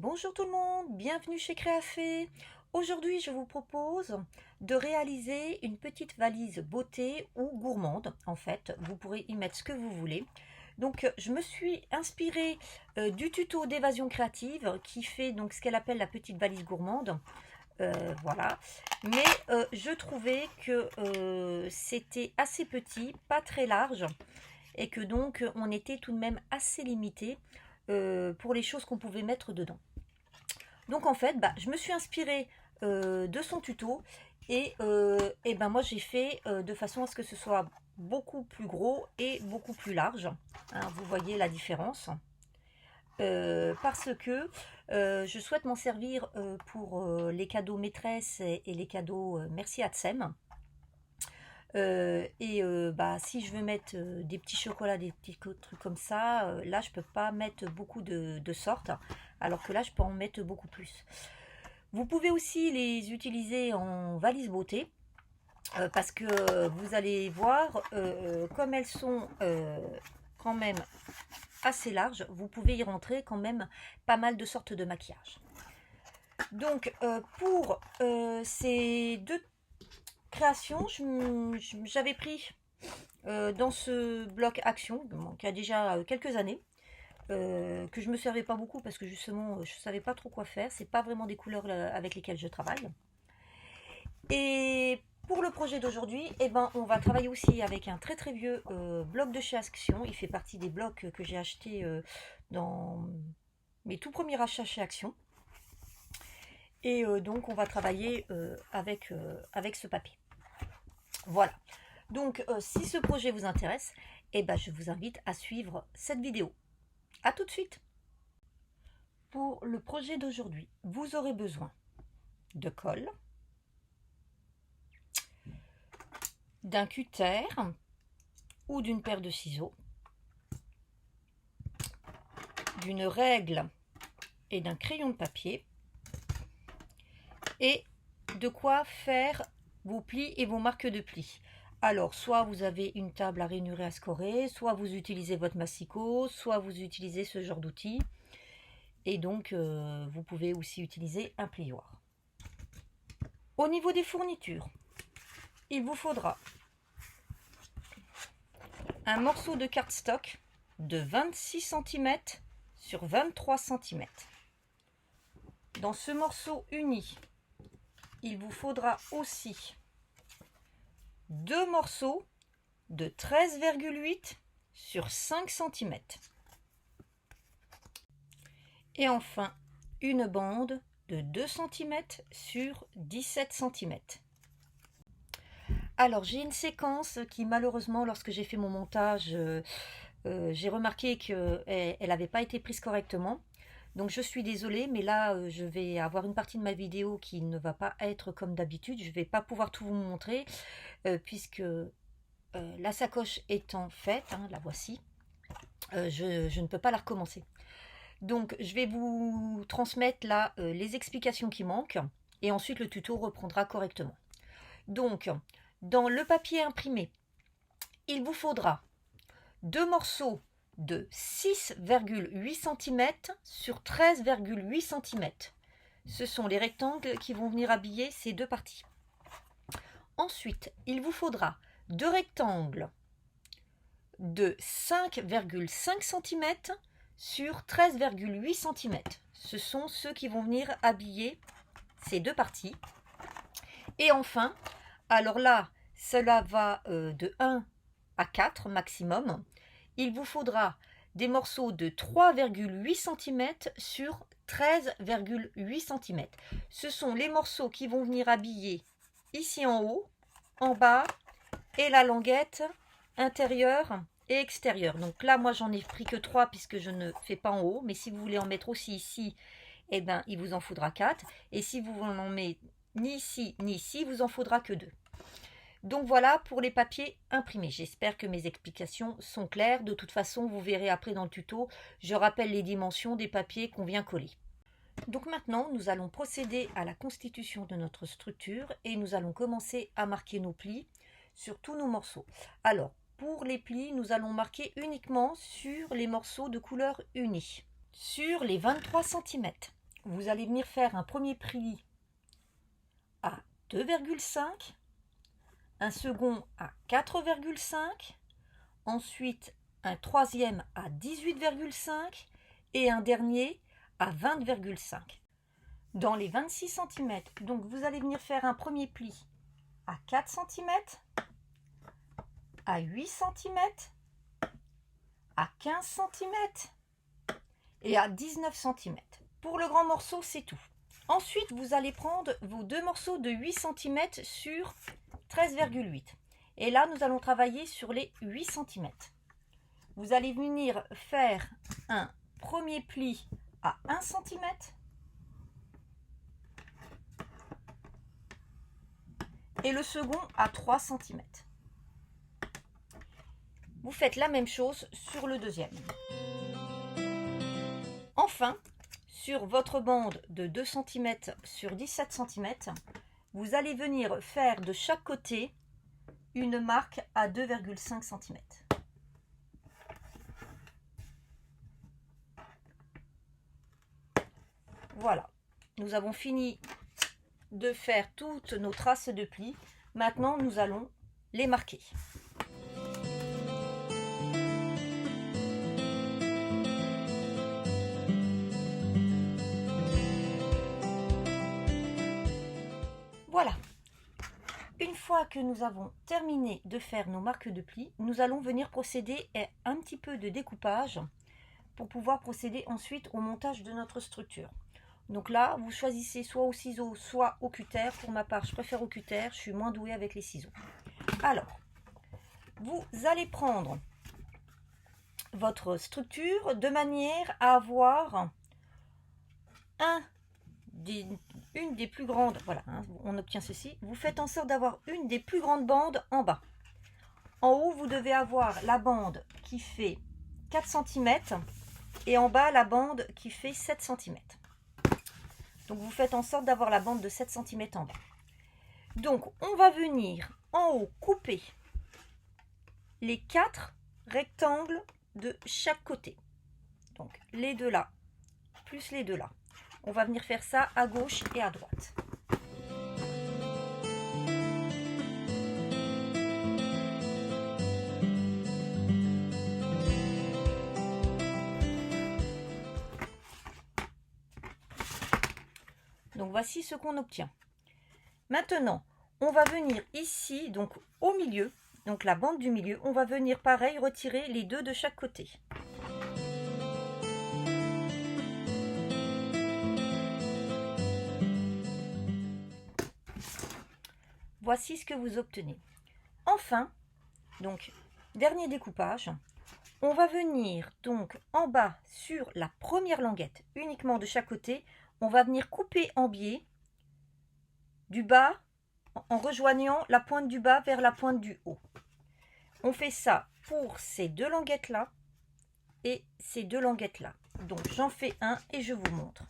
Bonjour tout le monde, bienvenue chez Créafé. Aujourd'hui, je vous propose de réaliser une petite valise beauté ou gourmande. En fait, vous pourrez y mettre ce que vous voulez. Donc, je me suis inspirée du tuto d'évasion créative qui fait donc ce qu'elle appelle la petite valise gourmande. Voilà. Mais je trouvais que c'était assez petit, pas très large, et que donc on était tout de même assez limité pour les choses qu'on pouvait mettre dedans. Donc en fait, je me suis inspirée de son tuto et moi j'ai fait de façon à ce que ce soit beaucoup plus gros et beaucoup plus large. Hein, vous voyez la différence. Parce que je souhaite m'en servir pour les cadeaux maîtresse et les cadeaux merci Adsem. Si je veux mettre des petits chocolats, des petits trucs comme ça, là je peux pas mettre beaucoup de sortes, alors que là je peux en mettre beaucoup plus. Vous pouvez aussi les utiliser en valise beauté, parce que vous allez voir, comme elles sont quand même assez larges, vous pouvez y rentrer quand même pas mal de sortes de maquillage. Donc pour ces deux création, j'avais pris dans ce bloc action, qui a déjà quelques années, que je me servais pas beaucoup parce que justement je savais pas trop quoi faire. C'est pas vraiment des couleurs avec lesquelles je travaille. Et pour le projet d'aujourd'hui, on va travailler aussi avec un très très vieux bloc de chez Action. Il fait partie des blocs que j'ai achetés dans mes tout premiers achats chez Action. Et donc on va travailler avec ce papier. Voilà. Donc, si ce projet vous intéresse, je vous invite à suivre cette vidéo. A tout de suite. Pour le projet d'aujourd'hui, vous aurez besoin de colle, d'un cutter ou d'une paire de ciseaux, d'une règle et d'un crayon de papier, et de quoi faire vos plis et vos marques de plis. Alors, soit vous avez une table à rainures à scorer, soit vous utilisez votre massicot, soit vous utilisez ce genre d'outil. Et donc, vous pouvez aussi utiliser un plioir. Au niveau des fournitures, il vous faudra un morceau de cardstock de 26 cm sur 23 cm. Dans ce morceau uni, il vous faudra aussi deux morceaux de 13,8 sur 5 cm. Et enfin, une bande de 2 cm sur 17 cm. Alors, j'ai une séquence qui, malheureusement, lorsque j'ai fait mon montage, j'ai remarqué qu'elle n'avait pas été prise correctement. Donc, je suis désolée, mais là, je vais avoir une partie de ma vidéo qui ne va pas être comme d'habitude. Je ne vais pas pouvoir tout vous montrer, puisque la sacoche étant faite, hein, la voici, je ne peux pas la recommencer. Donc, je vais vous transmettre là les explications qui manquent, et ensuite le tuto reprendra correctement. Donc, dans le papier imprimé, il vous faudra deux morceaux de 6,8 cm sur 13,8 cm. Ce sont les rectangles qui vont venir habiller ces deux parties. Ensuite, il vous faudra deux rectangles de 5,5 cm sur 13,8 cm. Ce sont ceux qui vont venir habiller ces deux parties. Et enfin, alors là, cela va de 1 à 4 maximum. Il vous faudra des morceaux de 3,8 cm sur 13,8 cm. Ce sont les morceaux qui vont venir habiller ici en haut, en bas et la languette intérieure et extérieure. Donc là, moi, j'en ai pris que 3 puisque je ne fais pas en haut. Mais si vous voulez en mettre aussi ici, il vous en faudra 4. Et si vous en mettez ni ici ni ici, vous en faudra que 2. Donc voilà pour les papiers imprimés. J'espère que mes explications sont claires. De toute façon, vous verrez après dans le tuto, je rappelle les dimensions des papiers qu'on vient coller. Donc maintenant, nous allons procéder à la constitution de notre structure et nous allons commencer à marquer nos plis sur tous nos morceaux. Alors, pour les plis, nous allons marquer uniquement sur les morceaux de couleur unie. Sur les 23 cm, vous allez venir faire un premier pli à 2,5, un second à 4,5, ensuite un troisième à 18,5 et un dernier à 20,5. Dans les 26 cm, donc vous allez venir faire un premier pli à 4 cm, à 8 cm, à 15 cm et à 19 cm. Pour le grand morceau, c'est tout. Ensuite, vous allez prendre vos deux morceaux de 8 cm sur 13,8. Et là, nous allons travailler sur les 8 cm. Vous allez venir faire un premier pli à 1 cm. Et le second à 3 cm. Vous faites la même chose sur le deuxième. Enfin, sur votre bande de 2 cm sur 17 cm, vous allez venir faire de chaque côté une marque à 2,5 cm. Voilà, nous avons fini de faire toutes nos traces de plis. Maintenant, nous allons les marquer. Voilà. Une fois que nous avons terminé de faire nos marques de plis, nous allons venir procéder à un petit peu de découpage pour pouvoir procéder ensuite au montage de notre structure. Donc là, vous choisissez soit au ciseau, soit au cutter. Pour ma part, je préfère au cutter, je suis moins douée avec les ciseaux. Alors, vous allez prendre votre structure de manière à avoir une des plus grandes, voilà, hein, on obtient ceci, vous faites en sorte d'avoir une des plus grandes bandes en bas. En haut, vous devez avoir la bande qui fait 4 cm et en bas, la bande qui fait 7 cm. Donc, vous faites en sorte d'avoir la bande de 7 cm en bas. Donc, on va venir en haut couper les 4 rectangles de chaque côté. Donc, les deux là, plus les deux là. On va venir faire ça à gauche et à droite. Donc voici ce qu'on obtient. Maintenant, on va venir ici, donc au milieu, donc la bande du milieu, on va venir pareil retirer les deux de chaque côté. Voici ce que vous obtenez. Enfin, donc, dernier découpage, on va venir donc en bas sur la première languette, uniquement de chaque côté, on va venir couper en biais du bas en rejoignant la pointe du bas vers la pointe du haut. On fait ça pour ces deux languettes là et ces deux languettes là. Donc j'en fais un et je vous montre.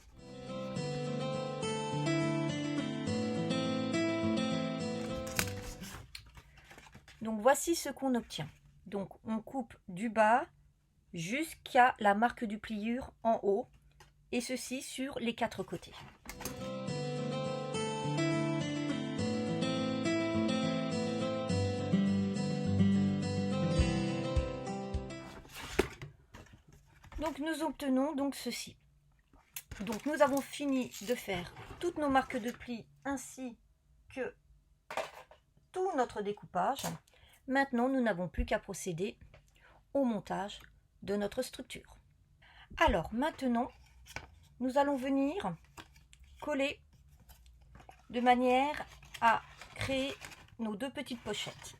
Donc voici ce qu'on obtient. Donc on coupe du bas jusqu'à la marque du pliure en haut et ceci sur les 4 côtés. Donc nous obtenons donc ceci. Donc nous avons fini de faire toutes nos marques de plis ainsi que tout notre découpage. Maintenant, nous n'avons plus qu'à procéder au montage de notre structure. Alors maintenant, nous allons venir coller de manière à créer nos deux petites pochettes.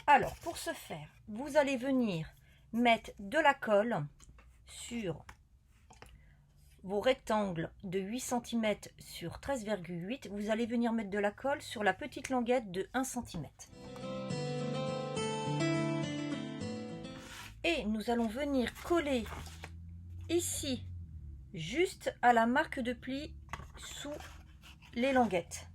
Alors pour ce faire, vous allez venir mettre de la colle sur vos rectangles de 8 cm sur 13,8. Vous allez venir mettre de la colle sur la petite languette de 1 cm. Et nous allons venir coller ici, juste à la marque de pli sous les languettes.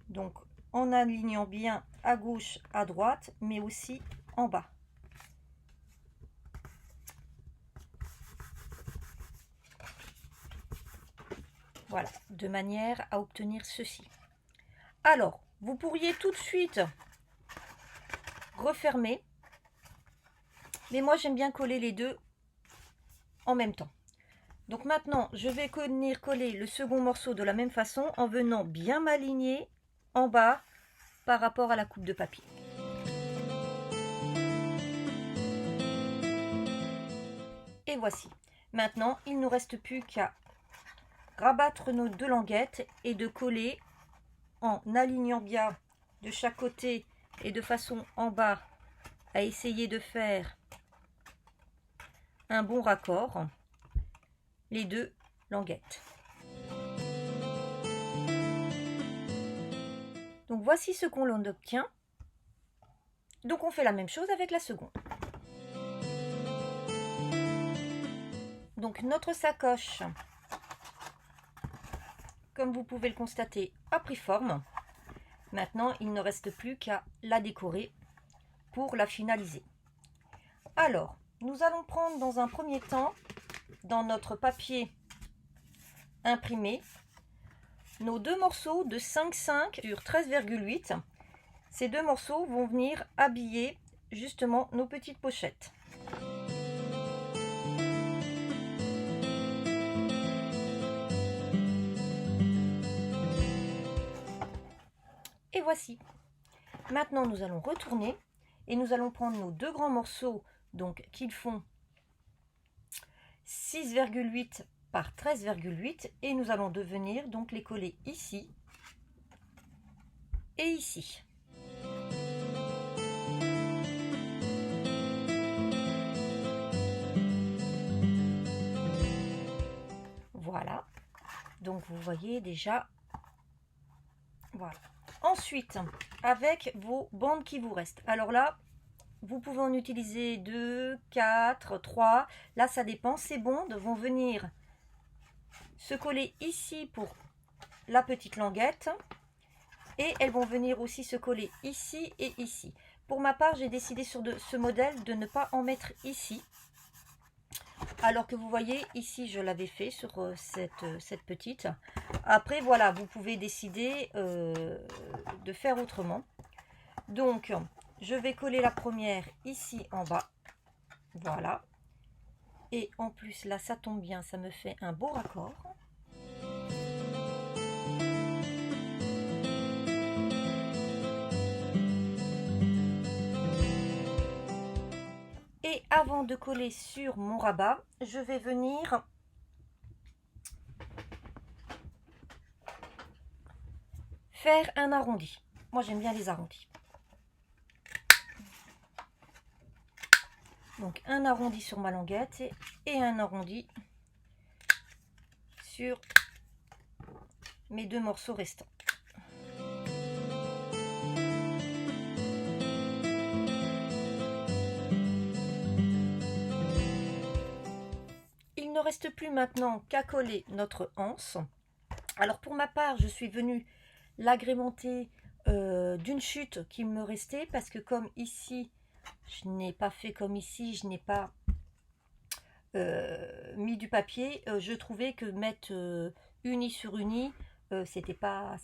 Donc en alignant bien à gauche, à droite, mais aussi en bas. Voilà, de manière à obtenir ceci. Alors, vous pourriez tout de suite refermer, mais moi j'aime bien coller les deux en même temps. Donc maintenant, je vais venir coller le second morceau de la même façon en venant bien m'aligner en bas par rapport à la coupe de papier. Et voici. Maintenant, il ne nous reste plus qu'à rabattre nos deux languettes et de coller en alignant bien de chaque côté et de façon en bas à essayer de faire un bon raccord les deux languettes. Donc voici ce qu'on obtient. Donc on fait la même chose avec la seconde. Donc notre sacoche, comme vous pouvez le constater, a pris forme. Maintenant, il ne reste plus qu'à la décorer pour la finaliser. Alors, nous allons prendre dans un premier temps, dans notre papier imprimé, nos deux morceaux de 5,5 sur 13,8. Ces deux morceaux vont venir habiller justement nos petites pochettes. Et voici. Maintenant, nous allons retourner et nous allons prendre nos deux grands morceaux, donc qu'ils font 6,8 par 13,8 et nous allons venir donc les coller ici et ici. Voilà, donc vous voyez déjà, voilà. Ensuite, avec vos bandes qui vous restent, alors là, vous pouvez en utiliser 2, 4, 3, là ça dépend. Ces bandes vont venir se coller ici pour la petite languette et elles vont venir aussi se coller ici et ici. Pour ma part, j'ai décidé sur ce modèle de ne pas en mettre ici, alors que vous voyez ici je l'avais fait sur cette petite. Après voilà, vous pouvez décider de faire autrement. Donc je vais coller la première ici en bas, voilà, et en plus là ça tombe bien, ça me fait un beau raccord. Et avant de coller sur mon rabat, je vais venir faire un arrondi. Moi j'aime bien les arrondis. Donc un arrondi sur ma languette et un arrondi sur mes deux morceaux restants. Il ne reste plus maintenant qu'à coller notre anse. Alors pour ma part, je suis venue l'agrémenter d'une chute qui me restait parce que comme ici, je n'ai pas fait comme ici, je n'ai pas mis du papier, je trouvais que mettre uni sur uni, c'était pas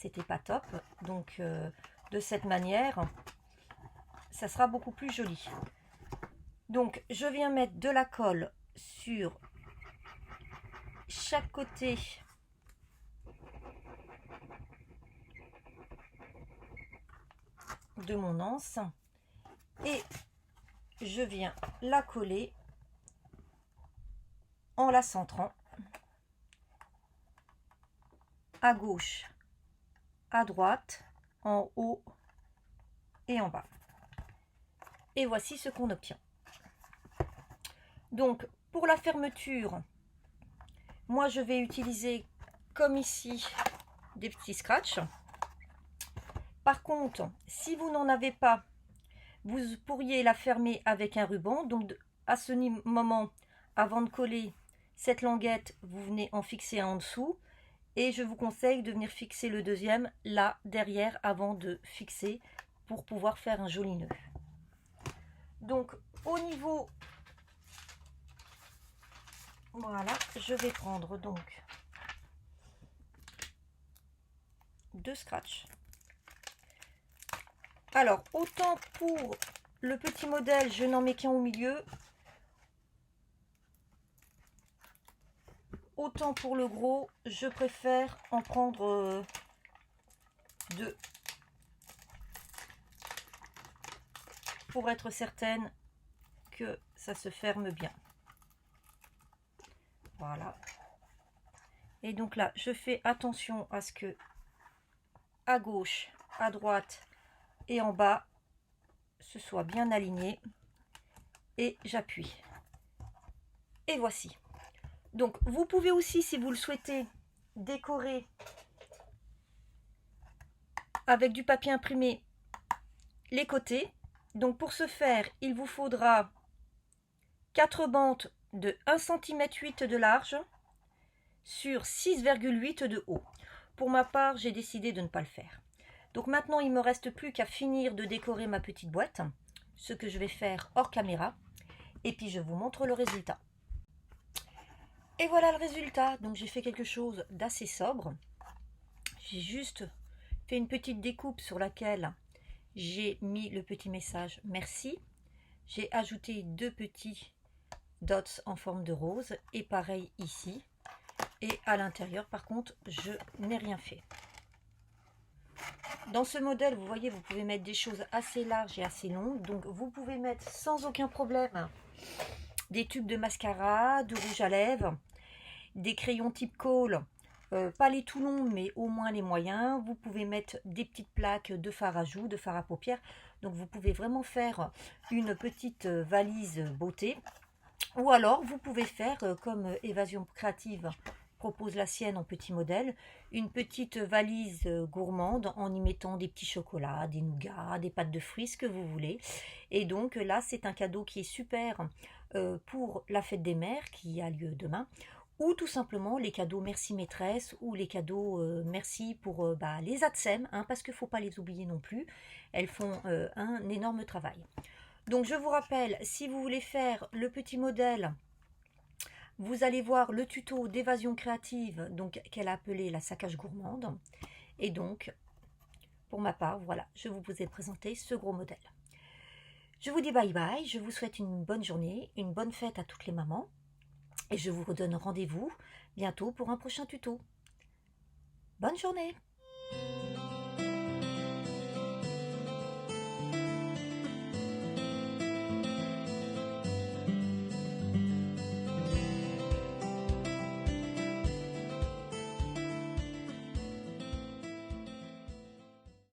top. Donc de cette manière, ça sera beaucoup plus joli. Donc je viens mettre de la colle sur chaque côté de mon anse et je viens la coller en la centrant à gauche, à droite, en haut et en bas. Et voici ce qu'on obtient. Donc pour la fermeture, moi je vais utiliser comme ici des petits scratchs. Par contre, si vous n'en avez pas, vous pourriez la fermer avec un ruban. Donc à ce moment, avant de coller cette languette, vous venez en fixer un en dessous. Et je vous conseille de venir fixer le deuxième là derrière avant de fixer pour pouvoir faire un joli nœud. Donc au niveau, voilà, je vais prendre donc de scratch. Alors, autant pour le petit modèle, je n'en mets qu'un au milieu. Autant pour le gros, je préfère en prendre deux. Pour être certaine que ça se ferme bien. Voilà. Et donc là, je fais attention à ce que à gauche, à droite et en bas, ce soit bien aligné. Et j'appuie. Et voici. Donc, vous pouvez aussi, si vous le souhaitez, décorer avec du papier imprimé les côtés. Donc, pour ce faire, il vous faudra 4 bandes de 1,8 cm de large sur 6,8 de haut. Pour ma part, j'ai décidé de ne pas le faire. Donc maintenant, il ne me reste plus qu'à finir de décorer ma petite boîte, ce que je vais faire hors caméra, et puis je vous montre le résultat. Et voilà le résultat. Donc j'ai fait quelque chose d'assez sobre. J'ai juste fait une petite découpe sur laquelle j'ai mis le petit message merci. J'ai ajouté 2 petits dots en forme de rose et pareil ici. Et à l'intérieur, par contre, je n'ai rien fait. Dans ce modèle, vous voyez, vous pouvez mettre des choses assez larges et assez longues. Donc, vous pouvez mettre sans aucun problème des tubes de mascara, de rouge à lèvres, des crayons type colle, pas les tout longs, mais au moins les moyens. Vous pouvez mettre des petites plaques de fard à joues, de fard à paupières. Donc, vous pouvez vraiment faire une petite valise beauté. Ou alors, vous pouvez faire comme Évasion Créative propose la sienne en petit modèle, une petite valise gourmande en y mettant des petits chocolats, des nougats, des pâtes de fruits, ce que vous voulez. Et donc là, c'est un cadeau qui est super pour la fête des mères qui a lieu demain, ou tout simplement les cadeaux merci maîtresse, ou les cadeaux merci pour les ATSEM, hein, parce qu'il ne faut pas les oublier non plus. Elles font un énorme travail. Donc je vous rappelle, si vous voulez faire le petit modèle, vous allez voir le tuto d'évasion créative, donc qu'elle a appelé la saccage gourmande. Et donc, pour ma part, voilà, je vous ai présenté ce gros modèle. Je vous dis bye bye, je vous souhaite une bonne journée, une bonne fête à toutes les mamans. Et je vous redonne rendez-vous bientôt pour un prochain tuto. Bonne journée!